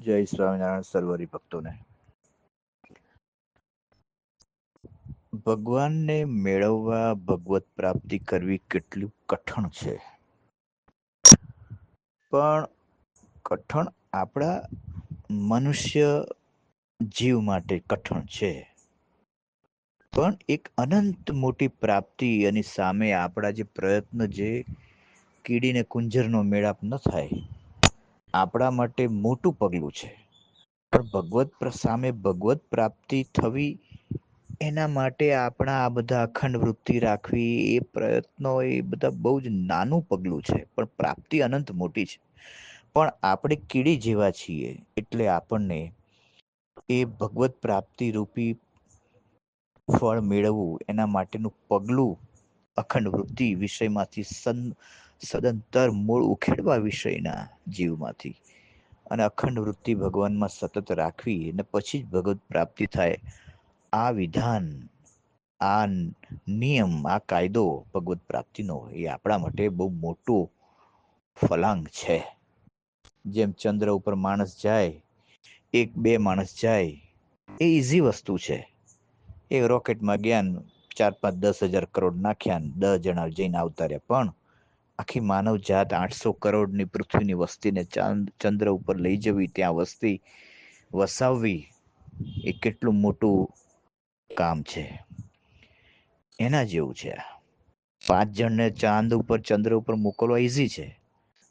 જય સ્વામિનારાયણ સર્વરી ભક્તોને. ભગવાનને મેળવવા, ભગવત પ્રાપ્તિ કરવી કેટલું કઠણ છે. પણ કઠણ આપણા મનુષ્ય જીવ માટે કઠણ છે. પણ એક અનંત મોટી પ્રાપ્તિ અને સામે આપણા જે પ્રયત્ન જે કીડીને કુંજરનો મેળાપ ન થાય, આપણા માટે મોટું પગલું છે. પણ ભગવત સામે ભગવત પ્રાપ્તિ થવી, એના માટે આપણા આ બધા અખંડ વૃત્તિ રાખવી, એ પ્રયત્નો એ બધા બહુ જ નાનું પગલું છે. પણ પ્રાપ્તિ અનંત મોટી છે. પણ આપણે કીડી જેવા છીએ, એટલે આપણને એ ભગવત પ્રાપ્તિ રૂપી ફળ મેળવવું, એના માટેનું પગલું અખંડ વૃત્તિ વિષયમાંથી સદંતર મૂળ ઉખેડવા વિષયના જીવમાંથી અને અખંડ વૃત્તિ ભગવાનમાં સતત રાખવી, અને પછી જ ભગવત પ્રાપ્તિ થાય. આ વિધાન, આ નિયમ, આ કાયદો ભગવત પ્રાપ્તિનો એ આપણા માટે બહુ મોટું ફલાંગ છે. જેમ ચંદ્ર ઉપર માણસ જાય, એક બે માણસ જાય, એ ઈઝી વસ્તુ છે. એ રોકેટમાં ગયા, 4-5-10,000 કરોડ નાખ્યા, 10 જણા જઈને આવતા રહ્યા. પણ આખી માનવ જાત 800 કરોડની પૃથ્વીની વસ્તીને ચંદ્ર ઉપર લઈ જવી, ત્યાં વસ્તી વસાવવી, એ કેટલું મોટું કામ છે. એના જેવું છે. 5 જણને ચાંદ ઉપર, ચંદ્ર ઉપર મોકલવા ઈઝી છે,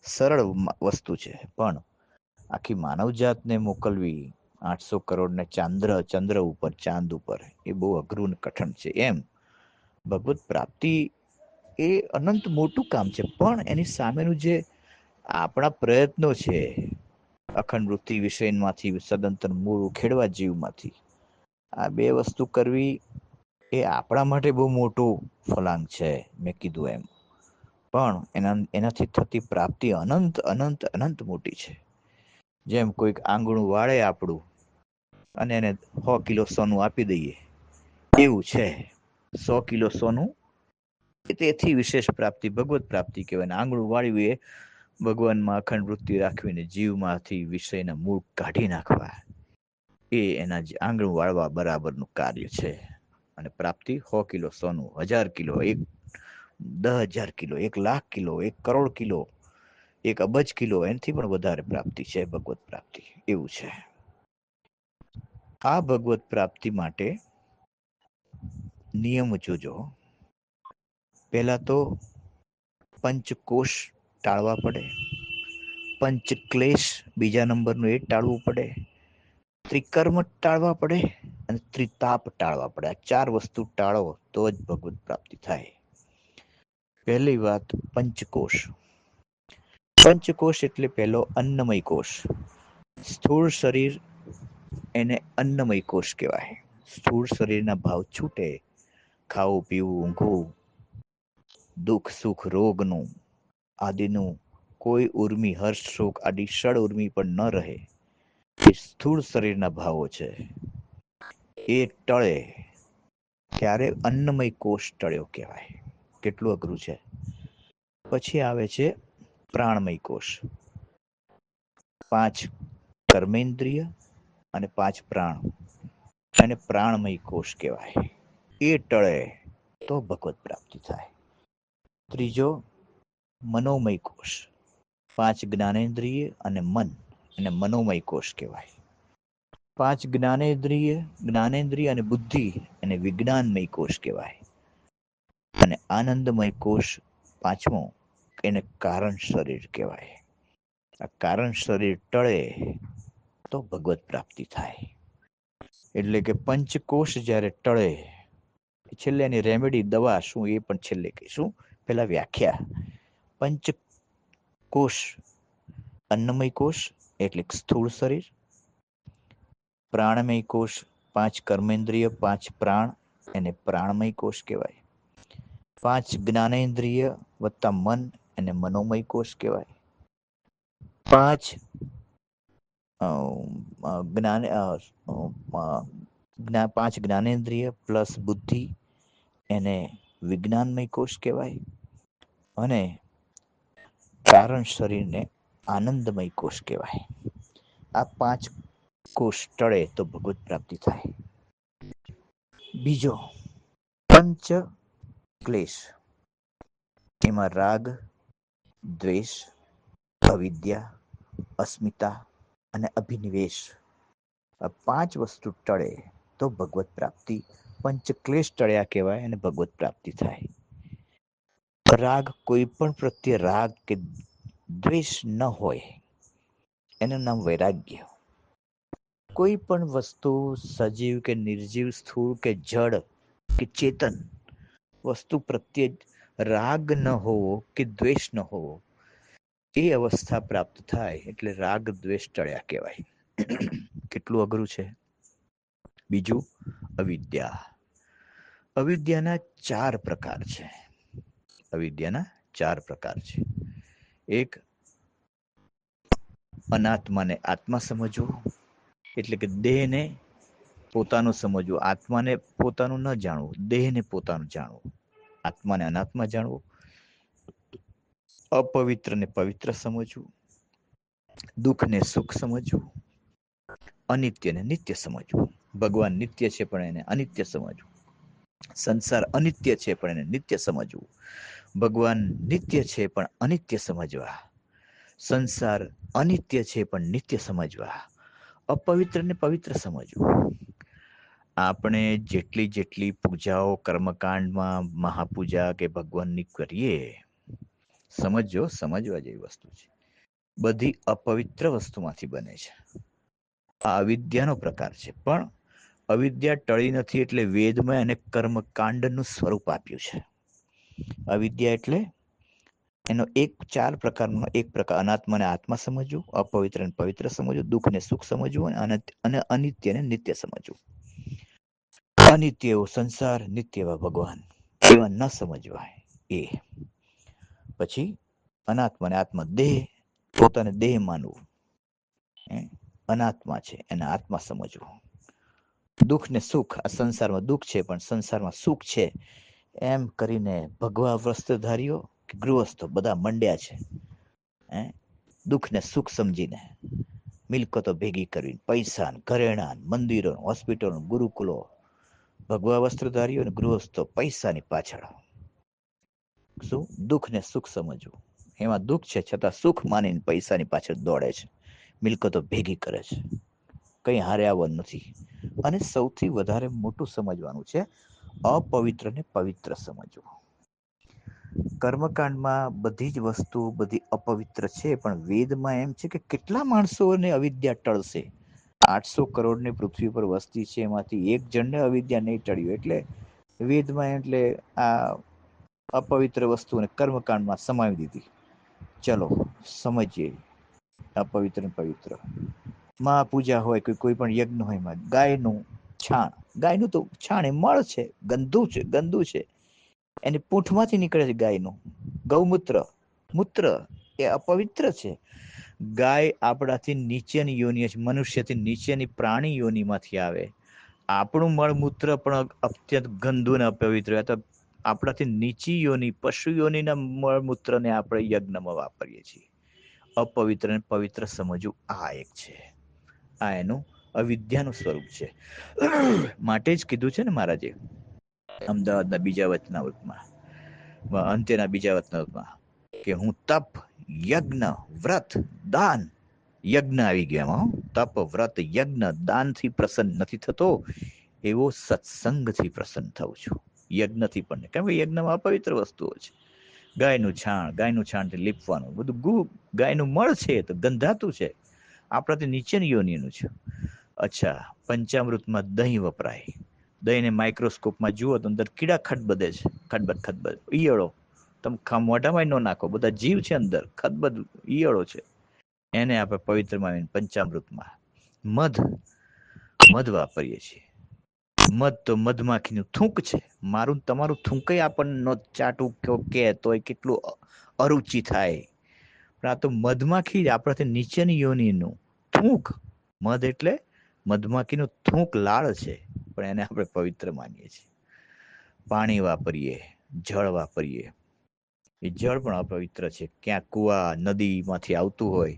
સરળ વસ્તુ છે. પણ આખી માનવ જાતને મોકલવી 800 કરોડને ચંદ્ર ઉપર, ચાંદ ઉપર, એ બહુ અઘરું ને કઠણ છે. એમ ભગવત પ્રાપ્તિ એ અનંત મોટું કામ છે. પણ એની સામેનું જે આપણા પ્રયત્નો છે, અખંડ વૃત્તિ વિષયમાંથી સદંતર મૂળ ઉખેડવા જીવમાંથી, આ બે વસ્તુ કરવી, એ આપણા માટે બહુ મોટું ફલાંગ છે. મેં કીધું એમ. પણ એનાથી થતી પ્રાપ્તિ અનંત અનંત અનંત મોટી છે. જેમ કોઈક આંગણું વાળે આપણું, અને એને 100 કિલો સોનું આપી દઈએ, એવું છે. 100 કિલો સોનું તેથી વિશેષ પ્રાપ્તિ ભગવત પ્રાપ્તિ કહેવાય. આંગણું વાળ્યું એ ભગવાનમાં અખંડ વૃત્તિ રાખવીને જીવમાંથી વિષયના મૂળ કાઢી નાખવા, એ એના જે આંગણું વાળવા બરાબરનું કાર્ય છે. અને પ્રાપ્તિ 100 કિલો સોનું, 1000 kilo, 10,000 kilo, 1,00,000 kilo, 1 crore kilo, 1 અબજ કિલો, એનાથી પણ વધારે પ્રાપ્તિ છે ભગવત પ્રાપ્તિ. એવું છે. આ ભગવત પ્રાપ્તિ માટે નિયમ જોજો. પહેલા તો પંચકોશ ટાળવા પડે, પંચક્લેશ બીજા નંબરનું એ ટાળવું પડે, ત્રિકર્મ ટાળવા પડે, અને ત્રિતાપ ટાળવા પડે. આ 4 વસ્તુ ટાળો તો જ ભગવત પ્રાપ્તિ થાય. પહેલી વાત, પંચકોશ. પંચકોશ એટલે પહેલો અન્નમય કોષ. સ્થૂળ શરીર, એને અન્નમય કોષ કહેવાય. સ્થૂળ શરીરના ભાવ છૂટે, ખાવું, પીવું, ઊંઘવું, દુઃખ સુખ રોગનું આદિનું કોઈ ઉર્મિ, હર્ષ શોક આદિ ષડ ઉર્મિ પણ ન રહે, એ સ્થૂળ શરીરના ભાવો છે. એ ટળે ત્યારે અન્નમય કોષ ટળ્યો કહેવાય. કેટલું અઘરું છે. પછી આવે છે પ્રાણમય કોષ. 5 કર્મેન્દ્રિય અને 5 પ્રાણ, અને પ્રાણમય કોષ કહેવાય. એ ટળે તો ભગવત પ્રાપ્તિ થાય. ત્રીજો મનોમય કોષ. 5 જ્ઞાનેન્દ્રિય અને મન, અને મનોમય કોષ કહેવાય. 5 જ્ઞાનેન્દ્રિય અને બુદ્ધિ, અને વિજ્ઞાનમય કોષ કહેવાય. અને આનંદમય કોષ 5મો, એને કારણ શરીર કહેવાય. આ કારણ શરીર ટળે તો ભગવત પ્રાપ્તિ થાય. એટલે કે પંચકોશ જયારે ટળે, છેલ્લે એની રેમેડી, દવા શું, એ પણ છેલ્લે કહીશું. પેલા વ્યાખ્યા. પંચ કોષ, અન્નમય કોષ એટલે સ્થૂળ શરીર, પ્રાણમય કોષ 5 કર્મેન્દ્રિય, 5 પ્રાણ, એને પ્રાણમય કોષ કહેવાય. 5 જ્ઞાનેન્દ્રિય વત્તા મન, એને મનોમય કોષ કહેવાય. 5 જ્ઞાનેન્દ્રિય પ્લસ બુદ્ધિ, એને વિજ્ઞાનમય કોષ કહેવાય. અને કારણ શરીરને આનંદમય કોષ કહેવાય. આ 5 કોષ ટળે તો ભગવત પ્રાપ્તિ થાય. બીજો પંચ ક્લેશ, એમાં રાગ, દ્વેષ, અવિદ્યા, અસ્મિતા અને અભિનિવેશ, આ 5 વસ્તુ ટળે તો ભગવત પ્રાપ્તિ. પંચક્લેશ ટળ્યા કહેવાય અને ભગવત પ્રાપ્તિ થાય. રાગ, કોઈ પણ પ્રત્યે રાગ કે દ્વેષ ન હોય એનું નામ વૈરાગ્ય. કોઈ પણ વસ્તુ સજીવ કે નિર્જીવ, સ્થૂળ કે જડ કે ચેતન વસ્તુ પ્રત્યે રાગ ન હોવો કે દ્વેષ ન હોવો, એ અવસ્થા પ્રાપ્ત થાય એટલે રાગ દ્વેષ ટળ્યા કહેવાય. કેટલું અઘરું છે. બીજું અવિદ્યા. અવિદ્યાના 4 પ્રકાર છે. અવિદ્યાના 4 પ્રકાર છે. એક, અનાત્માને આત્મા સમજવું, એટલે કે દેહને પોતાનું સમજવું, આત્માને પોતાનું ન જાણવું, દેહને પોતાનું જાણવું. આત્માને અનાત્મા જાણવું, અપવિત્રને પવિત્ર સમજવું, દુઃખને સુખ સમજવું, અનિત્યને નિત્ય સમજવું. ભગવાન નિત્ય છે પણ એને અનિત્ય સમજવું. સંસાર અનિત્ય છે પણ એને નિત્ય સમજવું. ભગવાન નિત્ય છે પણ અનિત્ય સમજવા. સંસાર અનિત્ય છે પણ નિત્ય સમજવા. અપવિત્રને પવિત્ર સમજવું. આપણે જેટલી પૂજાઓ કર્મકાંડમાં મહાપૂજા કે ભગવાનની કરીએ, સમજવા જેવી વસ્તુ છે, બધી અપવિત્ર વસ્તુમાંથી બને છે. આ અવિદ્યાનો પ્રકાર છે. પણ અવિદ્યા ટળી નથી એટલે વેદમાં એને કર્મકાંડનું સ્વરૂપ આપ્યું છે. અવિદ્યા એટલે એનો 4 પ્રકારનો એક પ્રકાર, અનાત્માને આત્મા સમજવું, અપવિત્રને પવિત્ર સમજવું, દુઃખને સુખ સમજવું અને અનિત્યને નિત્ય સમજવું. અનિત્ય એવો સંસાર, નિત્ય એવા ભગવાન, એવા ન સમજવાય એ. પછી અનાત્માને આત્મા, દેહ, પોતાને દેહ માનવું, અનાત્મા છે એને આત્મા સમજવું. દુઃખ ને સુખ, આ સંસારમાં દુઃખ છે પણ સંસારમાં સુખ છે એમ કરીને ભગવા વસ્ત્રધારીઓ કે ગૃહસ્થો બધા મંડ્યા છે. દુઃખ ને સુખ સમજીને મિલકતો ભેગી કરવી, પૈસા, ઘરેણા, મંદિરો, હોસ્પિટલો, ગુરુકુલો, ભગવા વસ્ત્રધારીઓ અને ગૃહસ્થો પૈસાની પાછળ. શું? દુઃખ ને સુખ સમજવું. એમાં દુઃખ છે છતાં સુખ માનીને પૈસાની પાછળ દોડે છે, મિલકતો ભેગી કરે છે, કઈ હાર્યા નથી. અને સૌથી વધારે મોટું સમજવાનું છે અપવિત્ર ને પવિત્ર સમજવું. કર્મકાંડમાં બધી જ વસ્તુ બધી અપવિત્ર છે, પણ વેદમાં એમ છે કે કેટલા માણસોને અવિદ્યા ટળશે. 800 કરોડની પૃથ્વી પર વસ્તી છે, એમાંથી એક જણને અવિદ્યા નહીં ટળ્યું. એટલે વેદમાં એટલે આ અપવિત્ર વસ્તુને કર્મકાંડમાં સમાવી દીધી. ચલો સમજીએ અપવિત્ર ને પવિત્ર. મહાપૂજા હોય કે કોઈ પણ યજ્ઞ હોય, એમાં ગાયનું છાણ, ગાયનું તો છાણ એ મળ છે, ગંદુ છે. એની પૂંછમાંથી નીકળે છે ગાયનું ગૌમૂત્ર, મૂત્ર એ અપવિત્ર છે. ગાય આપણાથી નીચેની યોનિ છે, મનુષ્યથી નીચેની પ્રાણી યોનિમાંથી આવે. આપણું મળમૂત્ર પણ અત્યંત ગંદુ અને અપવિત્ર. આપણાથી નીચી યોનિ, પશુ યોનિના મળમૂત્રને આપણે યજ્ઞમાં વાપરીએ છીએ. અપવિત્ર અને પવિત્ર સમજવું આ એક છે. આ એનું અવિદ્યાનું સ્વરૂપ છે. માટે જ કીધું છે ને મહારાજે અમદાવાદના બીજા વચનામૃતમાં, અંત્યના બીજા વચનામૃતમાં, કે હું તપ, યજ્ઞ, વ્રત, દાન, યજ્ઞ આવી ગયા, તપ, વ્રત, યજ્ઞ, દાનથી પ્રસન્ન નથી થતો, એવો સત્સંગથી પ્રસન્ન થઉં છું. યજ્ઞથી પણ, કેમ કે યજ્ઞમાં અપવિત્ર વસ્તુઓ છે. ગાયનું છાણથી લીપવાનું બધું, ગાયનું મળ છે તો ગંધાતું છે, આપણાથી નીચેની યોનિનું છે. અચ્છા, પંચામૃતમાં દહીં વપરાય. દહીંને માઇક્રોસ્કોપમાં જુઓ તો અંદર કીડા ખદબદે છે, ખદબદ ઈયળો. તમે મોઢામાં ન નાખો, બધા જીવ છે અંદર, ખદબદ ઈયળો છે. એને આપણે પવિત્ર માનીને પંચામૃતમાં મધ વાપરીએ છીએ. મધ તો મધમાખીનું થૂંક છે. મારું તમારું થૂંક આપણને ચાટું કે તો કેટલું અરુચિ થાય. પણ આ તો મધમાખી જ આપણાથી નીચેની યોનિનું થૂંક. મધ એટલે મધમાખીનું થૂંક, લાળ છે, પણ એને આપણે પવિત્ર માનીએ છીએ. પાણી વાપરીએ, જળ વાપરીએ, એ જળ પણ અપવિત્ર છે. ક્યાંક કુવા નદીમાંથી આવતું હોય,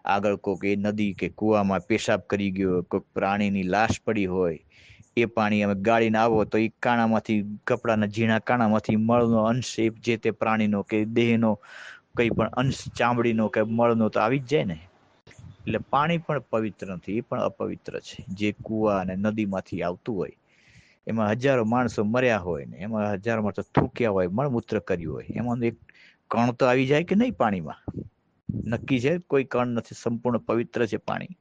આગળ કોઈક એ નદી કે કુવામાં પેશાબ કરી ગયો, કોઈક પ્રાણીની લાશ પડી હોય, એ પાણી અમે ગાળીને આવો તો એ કાણામાંથી, કપડાના ઝીણા કાણામાંથી મળનો અંશ જે તે પ્રાણીનો કે દેહનો કઈ પણ અંશ, ચામડીનો કે મળનો તો આવી જ જાય ને. એટલે પાણી પણ પવિત્ર નથી, એ પણ અપવિત્ર છે. જે કુવા અને નદીમાંથી આવતું હોય, એમાં હજારો માણસો મર્યા હોય ને એમાં હજારો માણસો થૂક્યા હોય, મળમૂત્ર કર્યું હોય, એમાં એક કણ તો આવી જાય કે નહીં પાણીમાં? નક્કી છે કોઈ કણ નથી સંપૂર્ણ પવિત્ર છે પાણી?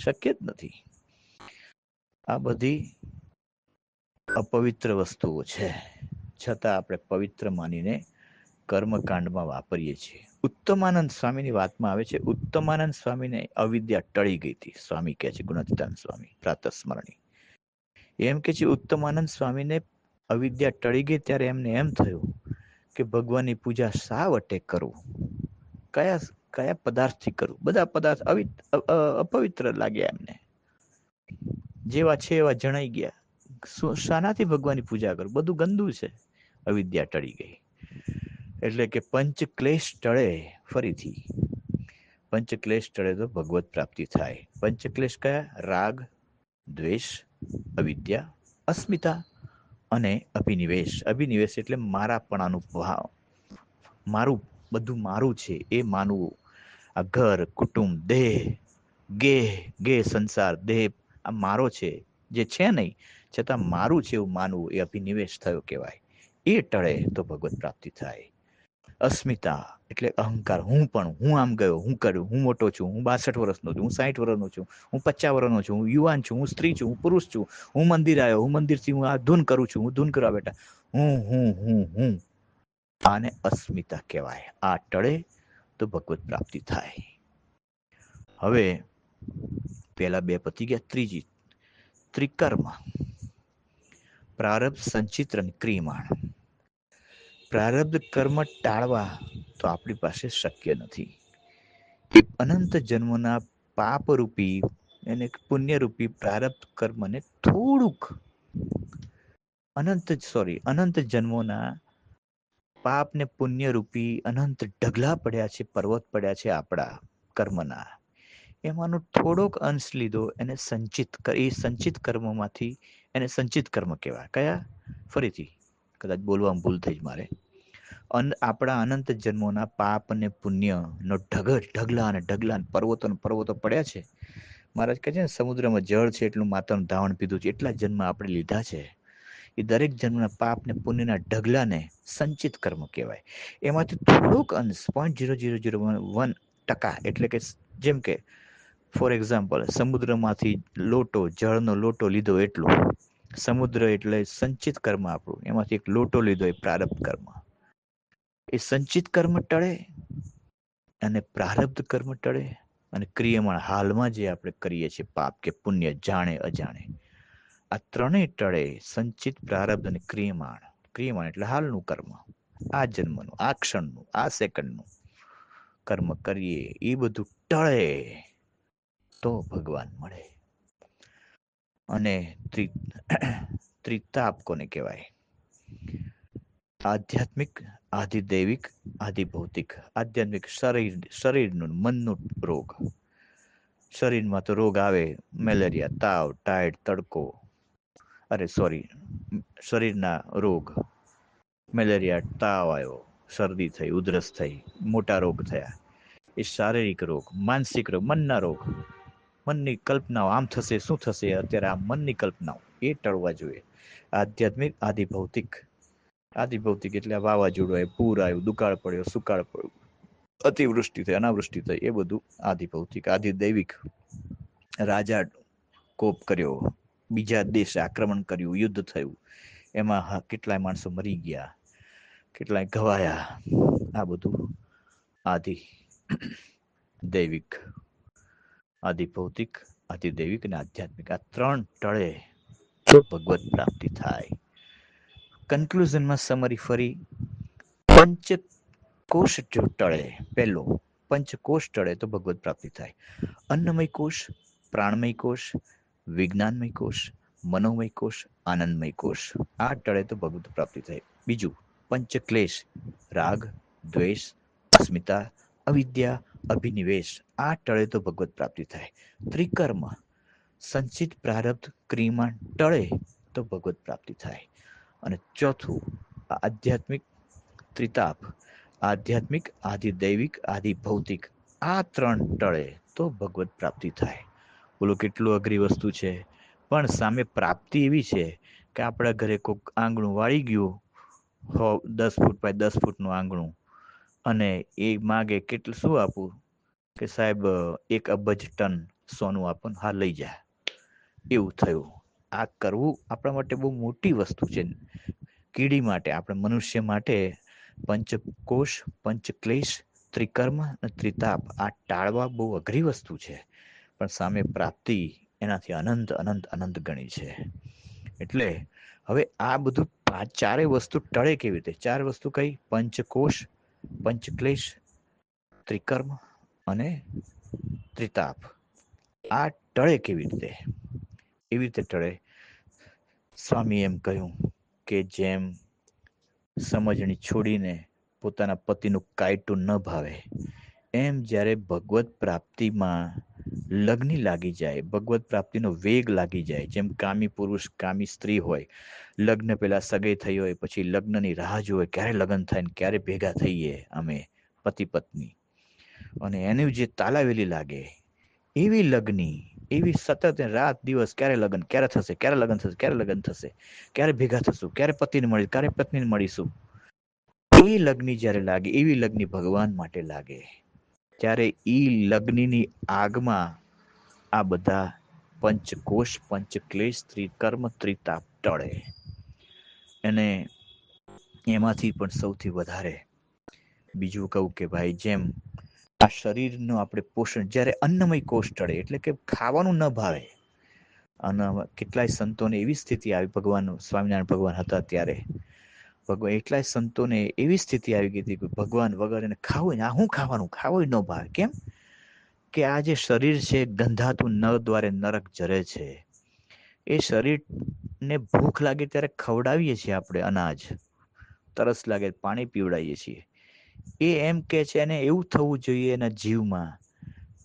શક્ય જ નથી. આ બધી અપવિત્ર વસ્તુઓ છે, છતાં આપણે પવિત્ર માનીને કર્મકાંડમાં વાપરીએ છીએ. ઉત્તમાનંદ સ્વામીની વાતમાં આવે છે, ઉત્તમાનંદ સ્વામીને અવિદ્યા ટળી ગઈ હતી. સ્વામી કહે છે, ગુણચિતાનંદ સ્વામી પ્રાતસ્મરણી એમ કે છે, ઉત્તમાનંદ સ્વામીને અવિદ્યા ટળી ગઈ ત્યારે એમને એમ થયું કે ભગવાનની પૂજા શા વટે કરું, કયા કયા પદાર્થથી કરું? બધા પદાર્થ અપવિત્ર લાગ્યા એમને, જેવા છે એવા જણાઈ ગયા. શાનાથી ભગવાનની પૂજા કરું? બધું ગંદુ છે. અવિદ્યા ટળી ગઈ એટલે કે પંચ ક્લેશ ટળે. ફરીથી પંચ ક્લેશ ટળે તો ભગવત પ્રાપ્તિ થાય. પંચ ક્લેશ કયા? રાગ, દ્વેષ, અવિદ્યા, અસ્મિતા અને અભિનિવેશ. અભિનિવેશ એટલે મારાપણાનું ભાવ, મારું, બધું મારું છે એ માનવું. આ ઘર, કુટુંબ, દેહ સંસાર, દેહ આ મારો છે, જે છે નહીં છતાં મારું છે એવું માનવું, એ અભિનિવેશ થયો કહેવાય. એ ટળે તો ભગવત પ્રાપ્તિ થાય. અસ્મિતા એટલે અહંકાર, હું પણ, હું આમ ગયો, હું કર્યું, હું મોટો છું, હું 62 વર્ષનો છું, હું 60 વર્ષનો છું, હું 50 વર્ષનો છું, હું યુવાન છું, હું સ્ત્રી છું, હું પુરુષ છું, હું મંદિર આવ્યો, હું મંદિરથી હું આ ધૂન કરું છું, હું ધૂન કરવા બેટા, હું આને અસ્મિતા કહેવાય. આ ટળે તો ભગવત પ્રાપ્તિ થાય. હવે પેલા બે પતી ગયા. ત્રીજી ત્રિકર્મ, પ્રારબ્ધ, સંચિત અને ક્રિયમાણ. પ્રારબ્ધ કર્મ ટાળવા તો આપણી પાસે શક્ય નથી. અનંત જન્મોના પાપરૂપી અને પુણ્યરૂપી પ્રારબ્ધ કર્મને થોડુંક, અનંત જન્મોના પાપ ને પુણ્ય રૂપી અનંત ઢગલા પડ્યા છે, પર્વત પડ્યા છે આપણા કર્મના, એમાંનો થોડોક અંશ લીધો, એને સંચિત, એ સંચિત કર્મોમાંથી, એને સંચિત કર્મ કહેવાય. કયા? ફરીથી કદાચ બોલવામાં ભૂલ થઈ જ મારે. આપણા અનંત જન્મોના પાપ અને પુણ્યનો ઢગલા અને ઢગલા, પર્વતો પડ્યા છે. મહારાજ કહે છે ને, સમુદ્રમાં જળ છે એટલું માતાનું ધાવણ પીધું છે, એટલા જન્મ આપણે લીધા છે. એ દરેક જન્મના પાપ ને પુણ્યના ઢગલાને સંચિત કર્મ કહેવાય. એમાંથી થોડોક અંશ 0.0001% એટલે કે, જેમ કે ફોર એક્ઝામ્પલ, સમુદ્રમાંથી જળનો લોટો લીધો એટલું, સમુદ્ર એટલે સંચિત કર્મ આપણું, એમાંથી એક લોટો લીધો એ પ્રારબ્ધ કર્મ. એ સંચિત કર્મ ટળે અને પ્રારબ્ધ કર્મ ટળે અને ક્રિયમાણ, હાલમાં જે આપણે કરીએ છીએ પાપ કે પુણ્ય, જાણે અજાણે, આ ત્રણેય ટળે. સંચિત, પ્રારબ્ધ અને ક્રિયમાણ. ક્રિયમાણ એટલે હાલનું કર્મ, આ જન્મનું, આ ક્ષણનું, આ સેકન્ડનું કર્મ કરીએ, એ બધું ટળે તો ભગવાન મળે. અને ત્રિતાપ કોને કહેવાય? આધ્યાત્મિક, આધિદૈવિક, આધિભૌતિક. આધ્યાત્મિક શરીરનું, મનનું રોગ. શરીરમાં તો રોગ આવે, મેલેરિયા, તાવ, ટાયડ, તડકો, શરીરના રોગ, મેલેરિયા, તાવ આવ્યો, શરદી થઈ, ઉધરસ થઈ, મોટા રોગ થયા, એ શારીરિક રોગ. માનસિક રોગ, મનના રોગ, મનની કલ્પનાઓ, આમ થશે, શું થશે, અત્યારે આ મનની કલ્પનાઓ, એ ટળવા જોઈએ. આધ્યાત્મિક, આધિભૌતિક એટલે વાવાઝોડું આવ્યું, પૂર આવ્યું, દુકાળ પડ્યો, સુકાળ પડ્યો, અતિવૃષ્ટિ થઈ, અનાવૃષ્ટિ થઈ, એ બધું આધિભૌતિક. આધિદૈવિક, રાજા કોપ કર્યો, બીજા દેશ આક્રમણ કર્યું, યુદ્ધ થયું, એમાં કેટલાય માણસો મરી ગયા, કેટલાય ઘવાયા. આ બધું આધિ દૈવિક. આધિભૌતિક, આધિદૈવિક અને આધ્યાત્મિક, આ ત્રણ ટળે તો ભગવત પ્રાપ્તિ થાય. કન્ક્લુઝનમાં સમરી ફરી, પંચકોશ જો ટળે, પહેલો પંચકોશ ટળે તો ભગવત પ્રાપ્તિ થાય. અન્નમય કોષ, પ્રાણમય કોષ, વિજ્ઞાનમય કોષ, મનોમય કોષ, આનંદમય કોષ, આ ટળે તો ભગવત પ્રાપ્તિ થાય. બીજું પંચક્લેશ, રાગ, દ્વેષ, અસ્મિતા, અવિદ્યા, અભિનિવેશ, આ ટળે તો ભગવત પ્રાપ્તિ થાય. ત્રિકર્મ, સંચિત પ્રારબ્ધ ક્રિયા ટળે તો ભગવત પ્રાપ્તિ થાય. અને ચોથું આધ્યાત્મિક ત્રિતાપ, આધ્યાત્મિક, આદિ દૈવિક, આદિ ભૌતિક, આ ત્રણ ટળે તો ભગવત પ્રાપ્તિ થાય. બોલો કેટલું અઘરી વસ્તુ છે, પણ સામે પ્રાપ્તિ એવી છે કે આપણા ઘરે કોઈક આંગણું વાળી ગયું 10 ફૂટ બાય 10 ફૂટનું આંગણું, અને એ માગે કેટલું શું આપવું કે સાહેબ 1 અબજ ટન સોનું આપો, હા લઈ જા, એવું થયું. આ કરવું આપણા માટે બહુ મોટી વસ્તુ છે. કીડી માટે, આપણે મનુષ્ય માટે પંચકોશ, પંચક્લેશ, ત્રિકર્મ અને ત્રિતાપ આ ટાળવા બહુ અઘરી વસ્તુ છે, પણ સામે પ્રાપ્તિ એનાથી અનંત અનંત અનંત ગણી છે. એટલે હવે આ બધું ચારે વસ્તુ ટળે કેવી રીતે? 4 વસ્તુ કઈ? પંચકોશ, પંચક્લેશ, ત્રિકર્મ અને ત્રિતાપ. આ ટળે કેવી રીતે? એવી રીતે ટળે, સ્વામી એમ કહ્યું કે જેમ સમજણી છોડીને પોતાના પતિનું કાયટું ન ભાવે, એમ જ્યારે ભગવત પ્રાપ્તિમાં લગ્ની લાગી જાય, ભગવત પ્રાપ્તિનો વેગ લાગી જાય, જેમ કામી પુરુષ કામી સ્ત્રી હોય, લગ્ન પહેલા સગાઈ થઈ હોય, પછી લગ્નની રાહ જોવે ક્યારે લગ્ન થાય ને ક્યારે ભેગા થઈએ અમે પતિ પત્ની, અને એની જે તાલાવેલી લાગે એવી લગ્ની, એવી સતત રાત દિવસ ક્યારે લગ્ન, ક્યારે થશે, ક્યારે લગ્ન થશે, ક્યારે લગ્ન થશે, ક્યારે ભેગા થશું, ક્યારે પતિને મળી, ક્યારે પત્નીને મળીશું, એ લગ્ની જ્યારે લાગે, એવી લગ્ની ભગવાન માટે લાગે, ત્યારે ઈ લગ્નની આગમાં આ બધા પંચકોશ, પંચક્લેશ, ત્રિકર્મ, ત્રિતાપ ટળે. અને એમાંથી પણ સૌથી વધારે બીજું કહું કે ભાઈ, જેમ આ શરીરનું આપણે પોષણ, જ્યારે અન્નમય કોષ ટળે, એટલે કે ખાવાનું ન ભાવે. અને કેટલાય સંતોને એવી સ્થિતિ આવી, ભગવાન સ્વામિનારાયણ ભગવાન હતા ત્યારે, ભગવાન એટલાય સંતોને એવી સ્થિતિ આવી ગઈ હતી કે ભગવાન વગર એને ખાવું ને, આ શું ખાવાનું, ખાવું ન ભાવે. કેમ કે આ જે શરીર છે ગંધાતું નળ દ્વારે નરક જરે છે. એ શરીરને ભૂખ લાગે ત્યારે ખવડાવીએ છીએ આપણે અનાજ, તરસ લાગે પાણી પીવડાવીએ છીએ. એ એમ કે છે, એને એવું થવું જોઈએ એના જીવમાં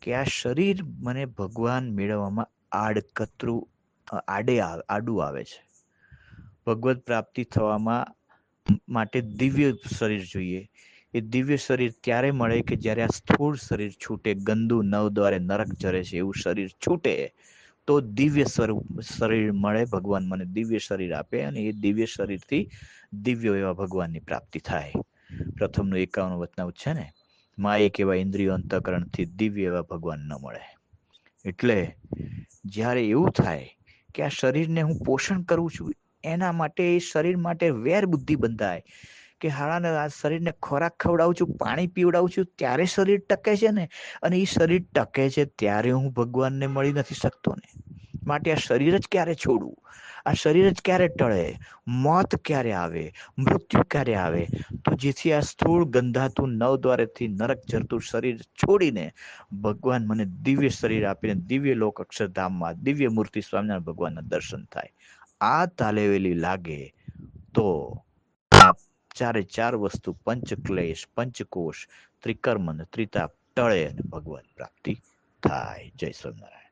કે આ શરીર મને ભગવાન મેળવવામાં આડકતરું આડું આવે છે. ભગવત પ્રાપ્તિ થવામાં માટે દિવ્ય શરીર જોઈએ. એ દિવ્ય શરીર ત્યારે મળે કે જ્યારે આ સ્થૂળ શરીર છૂટે, ગંદુ નવ દ્વારે નરક જરે છે એવું શરીર છૂટે, તો દિવ્ય શરીર મળે. ભગવાન મને દિવ્ય શરીર આપે, અને એ દિવ્ય શરીરથી દિવ્ય એવા ભગવાનની પ્રાપ્તિ થાય. પ્રથમનું 51 વચનામૃત છે ને, માયક એવા ઇન્દ્રિયો અંતઃકરણથી દિવ્ય એવા ભગવાન ન મળે. એટલે જ્યારે એવું થાય કે આ શરીરને હું પોષણ કરું છું, એના માટે, એ શરીર માટે વેર બુદ્ધિ બંધાય કે હાળાને આ શરીરને ખોરાક ખવડાવું છું, પાણી પીવડાવું છું, ત્યારે શરીર ટકે છે ને, અને એ શરીર ટકે છે ત્યારે હું ભગવાનને મળી નથી શકતો ને. માટે આ શરીર જ ક્યારે છોડવું, આ શરીર જ ક્યારે ટળે, મોત ક્યારે આવે, મૃત્યુ ક્યારે આવે, તો જેથી આ સ્થૂળ ગંધાતું નવ દ્વારેથી નરક જરતું શરીર છોડીને ભગવાન મને દિવ્ય શરીર આપીને દિવ્ય લોક અક્ષરધામમાં દિવ્ય મૂર્તિ સ્વામિનારાયણ ભગવાનના દર્શન થાય. આ તાલેવેલી લાગે તો આ 4 વસ્તુ, પંચક્લેશ, પંચકોશ, ત્રિકર્મ અને ત્રિતાપ ટળે અને ભગવાન પ્રાપ્તિ થાય. જય સ્વામિનારાયણ.